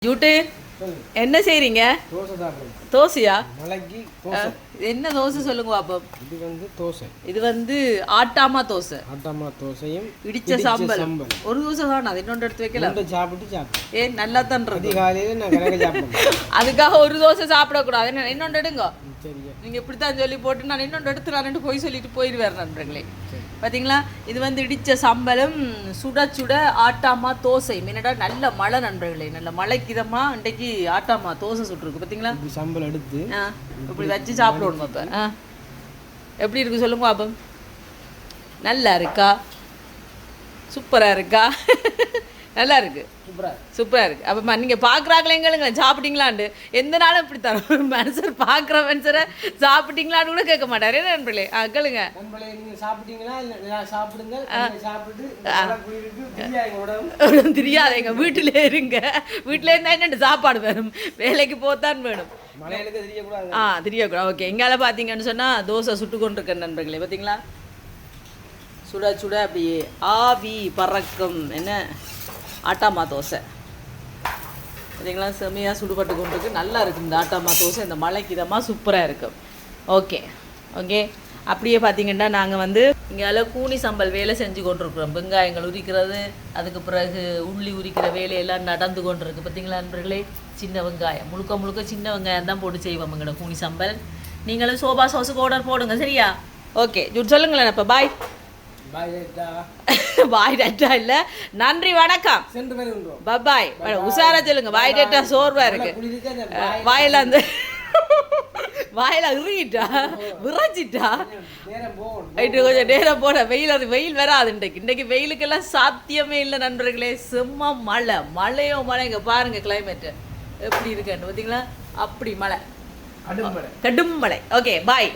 யூட்டு என்ன செய்றீங்க? தோசை சாப்பிடுங்க. தோசையா? மலைக்கு தோசை. என்ன தோசை சொல்லுங்க பாப்போம். இது தோசை. இது ஆட்டாமா தோசை. ஆட்டாமா தோசையும் இடிச்ச சாம்பல். ஒரு தோசை தான் அது இன்னொன்று எடுத்து வைக்கலாம். சாப்பிட்டு நல்லா தான் இருக்கு. காலையில நான் கணக்கு சாப்பிடுறேன். அதுக்காக ஒரு தோசை சாப்பிடக்கூடாது. இன்னொன்று எடுங்க. சரியா? நீங்க இப்படித்தான் சொல்லி போட்டு நான் இன்னொன்று எடுத்துறான்னு போய் சொல்லிட்டு போயிடுவேன் நண்பர்களே. பார்த்தீங்களா, இது இடிச்ச சம்பளம் சுட சுட ஆட்டாமா தோசை. முன்னாடி நல்ல மழை நண்பர்களே, நல்ல மழைக்கிதமா இன்றைக்கு ஆட்டாமா தோசை சுட்டுருக்கு. பார்த்தீங்களா, சம்பளம் எடுத்து இப்படி வச்சு சாப்பிடணும். இப்போ எப்படி இருக்கு சொல்லுங்க பாப்போம். நல்லா இருக்கா? சூப்பராக இருக்கா? நல்லா இருக்கு, சூப்பராக இருக்கு. அப்போ நீங்கள் பார்க்குறாங்களே எங்களுங்களேன் சாப்பிட்டீங்களான்ட்டு எந்த நாளும் இப்படி தரோம். ஒரு மனுஷர் பார்க்குற மனுஷரை சாப்பிட்டீங்களான்னு கூட கேட்க மாட்டார். என்ன நண்பர்களே? கேளுங்க. தெரியாது, எங்கள் வீட்டில் இருங்க. வீட்டில் இருந்தால் என்னென்னு சாப்பாடு வேணும், வேலைக்கு போத்தான் வேணும். தெரியக்கூடாது. ஓகே, எங்கால பார்த்தீங்கன்னு சொன்னால் தோசை சுட்டு கொண்டிருக்கேன் நண்பர்களே. பார்த்தீங்களா, சுட சுட அப்படியே ஆவி பறக்கும் என்ன ஆட்டாமா தோசை. பார்த்தீங்களா, செம்மையாக சுடுபட்டு கொண்டிருக்கு. நல்லா இருக்கும் இந்த ஆட்டாமா தோசை. இந்த மழைக்கு இதமாக சூப்பராக இருக்கும். ஓகே ஓகே அப்படியே பார்த்தீங்கன்னா நாங்கள் இங்கே கூனி சம்பல் வேலை செஞ்சு கொண்டிருக்கிறோம். வெங்காயங்கள் உரிக்கிறது, அதுக்கு பிறகு உள்ளி உரிக்கிற வேலையெல்லாம் நடந்து கொண்டிருக்கு. பார்த்தீங்களா நண்பர்களே, சின்ன வெங்காயம் முழுக்க சின்ன வெங்காயம் தான் போட்டு செய்வோம் எங்களோட கூனி சம்பல். நீங்களும் சோபா சாஸுக்கு ஆர்டர் போடுங்க, சரியா? ஓகே சொல்லுங்களேன். இப்போ பாய் பாய் டேட்டா இல்ல, நன்றி வணக்கம், பாய். உஷாரா சொல்லுங்க. பாய் டேட்டா சோர்வா இருக்கு. வாயில அந்த வாயில இறுகிட்டா விரைச்சிட்டா கொஞ்சம் நேரம் போட. வெயில் வராது இன்றைக்கு வெயிலுக்கெல்லாம் சாத்தியமே இல்லை நண்பர்களே. செம்ம மழைங்க பாருங்க. கிளைமேட் எப்படி இருக்குன்னு பார்த்தீங்களா, அப்படி மழை, கடும் மழை. Okay bye.